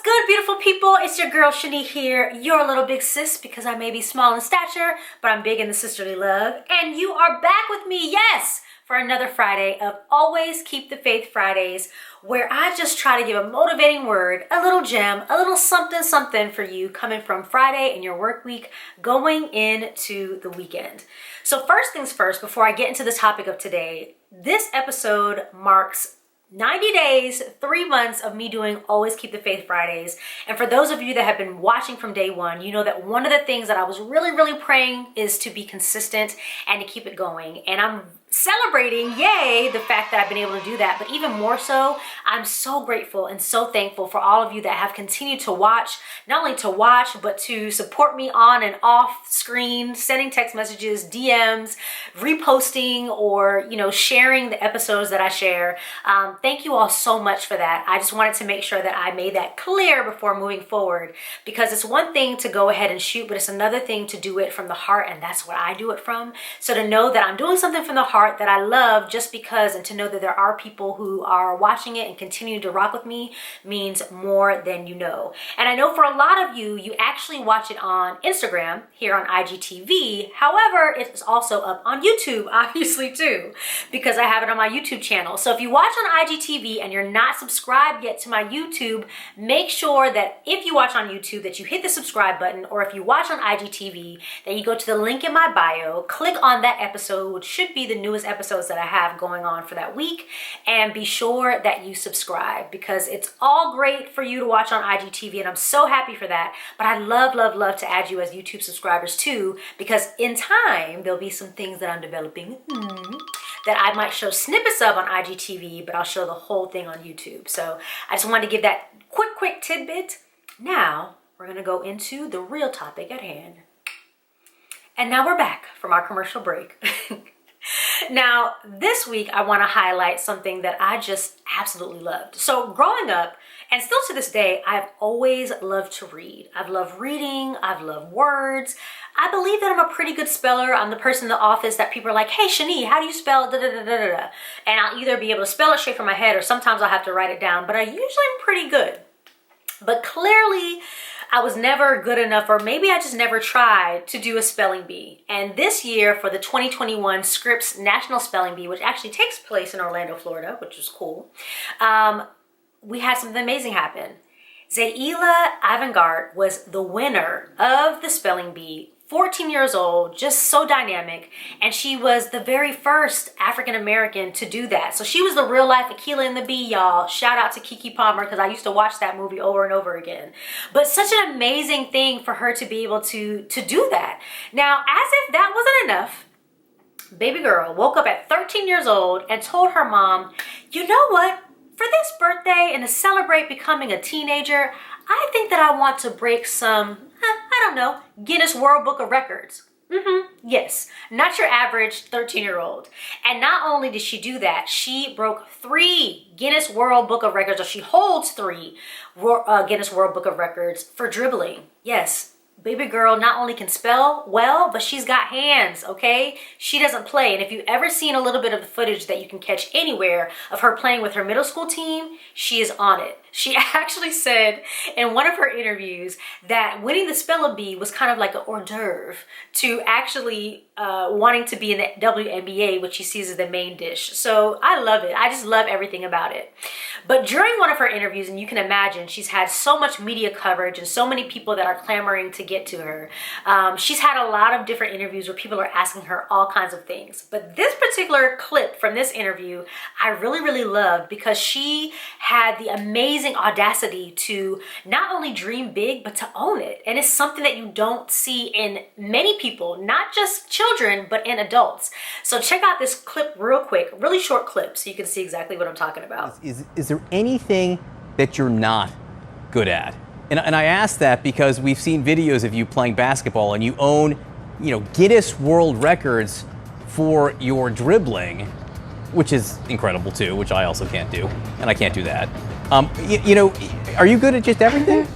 good, beautiful people? It's your girl Shani here, your little big sis, because I may be small in stature, but I'm big in the sisterly love. And you are back with me, yes, for another Friday of Always Keep the Faith Fridays, where I just try to give a motivating word, a little gem, a little something for you coming from Friday in your work week going into the weekend. So first things first, before I get into the topic of today, this episode marks 90 days, 3 months of me doing Always Keep the Faith Fridays. And for those of you that have been watching from day one, you know that one of the things that I was really praying is to be consistent and to keep it going. And I'm celebrating, yay, the fact that I've been able to do that. But even more so, I'm so grateful and so thankful for all of you that have continued to watch, not only to watch, but to support me on and off screen, sending text messages, DMs, reposting, or, sharing the episodes that I share. Thank you all so much for that. I just wanted to make sure that I made that clear before moving forward, because it's one thing to go ahead and shoot, but it's another thing to do it from the heart, and that's what I do it from. So to know that I'm doing something from the heart that I love just because, and to know that there are people who are watching it and continue to rock with me, means more than you know. And I know for a lot of you, you actually watch it on Instagram, here on IGTV. However, it's also up on YouTube, obviously too, because I have it on my YouTube channel. So if you watch on IGTV and you're not subscribed yet to my YouTube, make sure that if you watch on YouTube that you hit the subscribe button, or if you watch on IGTV, that you go to the link in my bio, click on that episode, which should be the newest episodes that I have going on for that week, and be sure that you subscribe, because it's all great for you to watch on IGTV, and I'm so happy for that. But I love to add you as YouTube subscribers too, because in time there'll be some things that I'm developing that I might show snippets of on IGTV, but I'll show the whole thing on YouTube. So I just wanted to give that quick tidbit. Now we're gonna go into the real topic at hand. And now we're back from our commercial break. Now, this week, I want to highlight something that I just absolutely loved. So growing up, and still to this day, I've always loved to read. I've loved reading. I've loved words. I believe that I'm a pretty good speller. I'm the person in the office that people are like, hey, Shani, how do you spell da da da da da? And I'll either be able to spell it straight from my head, or sometimes I'll have to write it down, but I usually am pretty good. But clearly, I was never good enough, or maybe I just never tried to do a spelling bee. And this year, for the 2021 Scripps National Spelling Bee, which actually takes place in Orlando, Florida, which is cool, we had something amazing happen. Zaila Avant-Garde was the winner of the spelling bee, 14 years old, just so dynamic. And she was the very first African-American to do that. So she was the real life Akilah and the Bee, y'all. Shout out to Keke Palmer, because I used to watch that movie over and over again. But such an amazing thing for her to be able to do that. Now, as if that wasn't enough, baby girl woke up at 13 years old and told her mom, you know what? For this birthday and to celebrate becoming a teenager, I think that I want to break some, Guinness World Book of Records. Yes, not your average 13-year-old. And not only did she do that, she broke 3 Guinness World Book of Records, or she holds 3 Guinness World Book of Records for dribbling. Yes. Baby girl not only can spell well, but she's got hands, okay? She doesn't play. And if you've ever seen a little bit of the footage that you can catch anywhere of her playing with her middle school team, she is on it. She actually said in one of her interviews that winning the spelling bee was kind of like an hors d'oeuvre to actually wanting to be in the WNBA, which she sees as the main dish. So I love it. I just love everything about it. But during one of her interviews, and you can imagine, she's had so much media coverage and so many people that are clamoring to get to her. She's had a lot of different interviews where people are asking her all kinds of things. But this particular clip from this interview, I really loved, because she had the amazing audacity to not only dream big, but to own it. And it's something that you don't see in many people, not just children, but in adults. So check out this clip real quick, really short clip, so you can see exactly what I'm talking about. Is there anything that you're not good at? And I ask that because we've seen videos of you playing basketball and you own, Guinness World Records for your dribbling, which is incredible too, which I also can't do, and I can't do that. Are you good at just everything?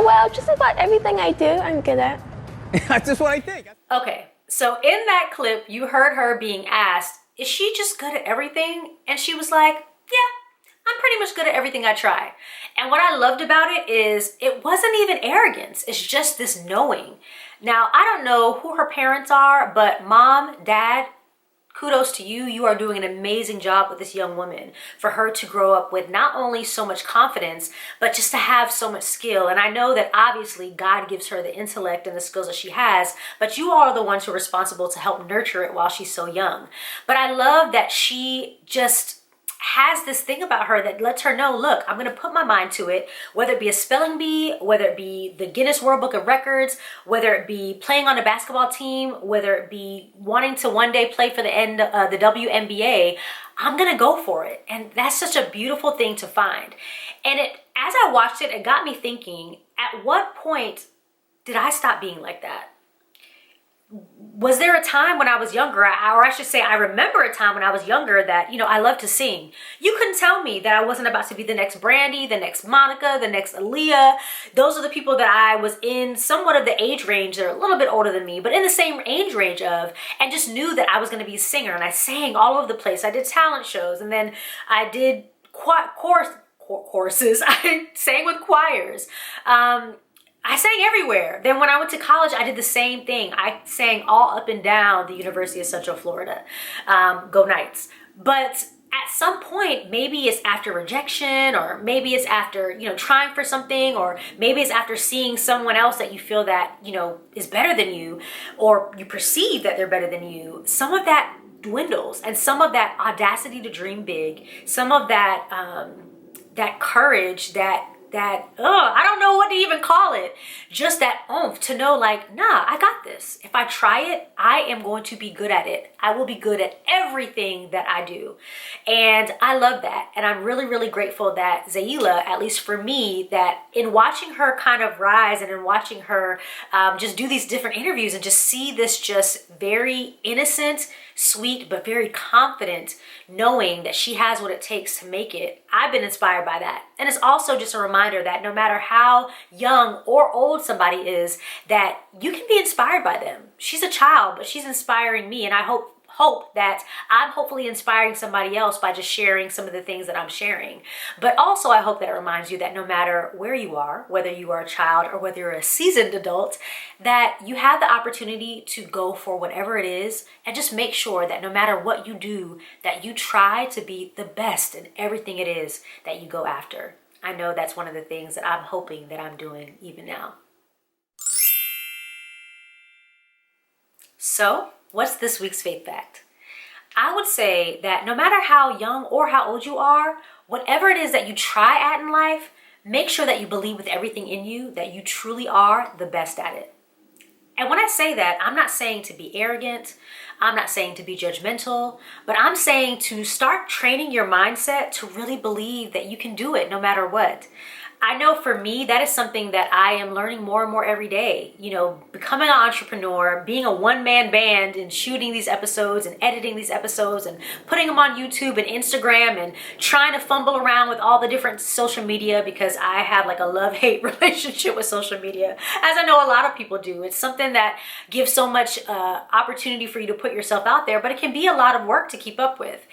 Well, just about everything I do, I'm good at. That's just what I think. Okay, so in that clip, you heard her being asked, is she just good at everything? And she was like, yeah, I'm pretty much good at everything I try. And what I loved about it is it wasn't even arrogance. It's just this knowing. Now, I don't know who her parents are, but mom, dad, kudos to you. You are doing an amazing job with this young woman for her to grow up with not only so much confidence, but just to have so much skill. And I know that obviously God gives her the intellect and the skills that she has, but you are the ones who are responsible to help nurture it while she's so young. But I love that she just has this thing about her that lets her know, look, I'm going to put my mind to it, whether it be a spelling bee, whether it be the Guinness World Book of Records, whether it be playing on a basketball team, whether it be wanting to one day play for the WNBA, I'm going to go for it. And that's such a beautiful thing to find. And as I watched it, it got me thinking, at what point did I stop being like that? Was there a time when I was younger, or I should say I remember a time when I was younger that, I loved to sing. You couldn't tell me that I wasn't about to be the next Brandy, the next Monica, the next Aaliyah. Those are the people that I was in somewhat of the age range. They're a little bit older than me, but in the same age range of, and just knew that I was going to be a singer. And I sang all over the place. I did talent shows, and then I did courses. I sang with choirs. I sang everywhere. Then when I went to college, I did the same thing. I sang all up and down the University of Central Florida. Go Knights. But at some point, maybe it's after rejection, or maybe it's after, trying for something, or maybe it's after seeing someone else that you feel that, is better than you, or you perceive that they're better than you. Some of that dwindles, and some of that audacity to dream big, some of that, that courage, I don't know what to even call it. Just that oomph to know, like, nah, I got this. If I try it, I am going to be good at it. I will be good at everything that I do. And I love that. And I'm really, really grateful that Zaila, at least for me, that in watching her kind of rise and in watching her just do these different interviews and just see this just very innocent, sweet, but very confident, knowing that she has what it takes to make it. I've been inspired by that. And it's also just a reminder that no matter how young or old somebody is, that you can be inspired by them. She's a child, but she's inspiring me. And I hope that I'm hopefully inspiring somebody else by just sharing some of the things that I'm sharing. But also I hope that it reminds you that no matter where you are, whether you are a child or whether you're a seasoned adult, that you have the opportunity to go for whatever it is, and just make sure that no matter what you do, that you try to be the best in everything it is that you go after. I know that's one of the things that I'm hoping that I'm doing even now. So, what's this week's faith fact? I would say that no matter how young or how old you are, whatever it is that you try at in life, make sure that you believe with everything in you that you truly are the best at it. And when I say that, I'm not saying to be arrogant, I'm not saying to be judgmental, but I'm saying to start training your mindset to really believe that you can do it no matter what. I know for me, that is something that I am learning more and more every day. Becoming an entrepreneur, being a one-man band and shooting these episodes and editing these episodes and putting them on YouTube and Instagram and trying to fumble around with all the different social media, because I have like a love-hate relationship with social media, as I know a lot of people do. It's something that gives so much opportunity for you to put yourself out there, but it can be a lot of work to keep up with.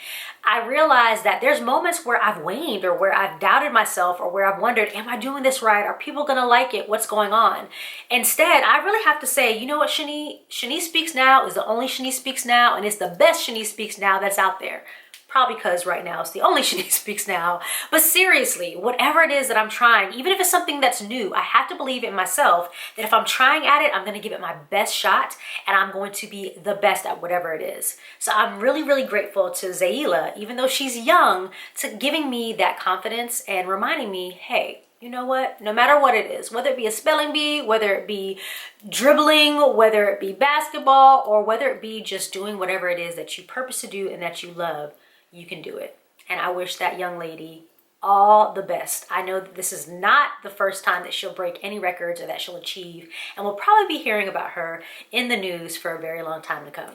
I realize that there's moments where I've waned, or where I've doubted myself, or where I've wondered, am I doing this right? Are people gonna like it? What's going on? Instead, I really have to say, you know what, Shani Speaks Now is the only Shani Speaks Now, and it's the best Shani Speaks Now that's out there. Probably because right now it's the only Shani Speaks Now. But seriously, whatever it is that I'm trying, even if it's something that's new, I have to believe in myself that if I'm trying at it, I'm going to give it my best shot, and I'm going to be the best at whatever it is. So I'm really, really grateful to Zaila, even though she's young, to giving me that confidence and reminding me, hey, you know what? No matter what it is, whether it be a spelling bee, whether it be dribbling, whether it be basketball, or whether it be just doing whatever it is that you purpose to do and that you love, you can do it. And I wish that young lady all the best. I know that this is not the first time that she'll break any records or that she'll achieve, and we'll probably be hearing about her in the news for a very long time to come.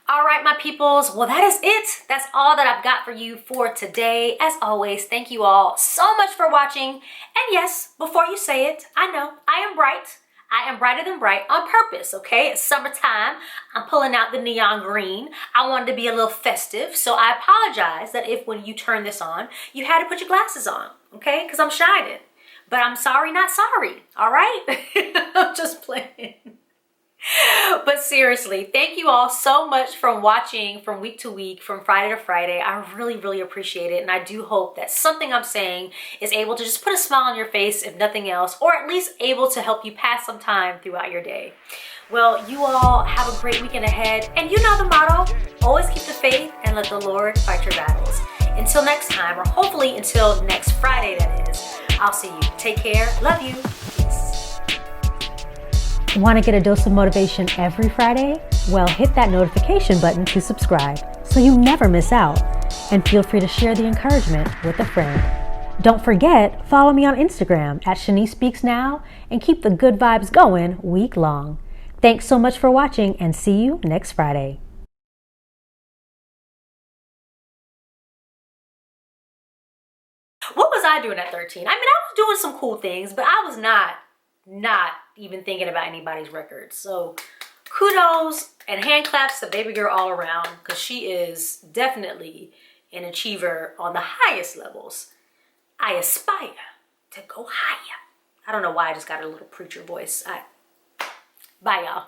All right, my peoples. Well, that is it. That's all that I've got for you for today. As always, thank you all so much for watching. And yes, before you say it, I know I am bright. I am brighter than bright on purpose, okay? It's summertime. I'm pulling out the neon green. I wanted to be a little festive, so I apologize that if when you turn this on, you had to put your glasses on, okay? Because I'm shining. But I'm sorry, not sorry, all right? I'm just playing. But seriously, thank you all so much for watching from week to week, from Friday to Friday. I really, really appreciate it. And I do hope that something I'm saying is able to just put a smile on your face, if nothing else, or at least able to help you pass some time throughout your day. Well, you all have a great weekend ahead. And you know the motto, always keep the faith and let the Lord fight your battles. Until next time, or hopefully until next Friday, that is, I'll see you. Take care. Love you. Want to get a dose of motivation every Friday? Well, hit that notification button to subscribe so you never miss out. And feel free to share the encouragement with a friend. Don't forget, follow me on Instagram at Shani Speaks Now and keep the good vibes going week long. Thanks so much for watching and see you next Friday. What was I doing at 13? I mean, I was doing some cool things, but I was not even thinking about anybody's records. So kudos and hand claps to baby girl all around, because she is definitely an achiever on the highest levels. I aspire to go higher. I don't know why I just got a little preacher voice. Bye, y'all.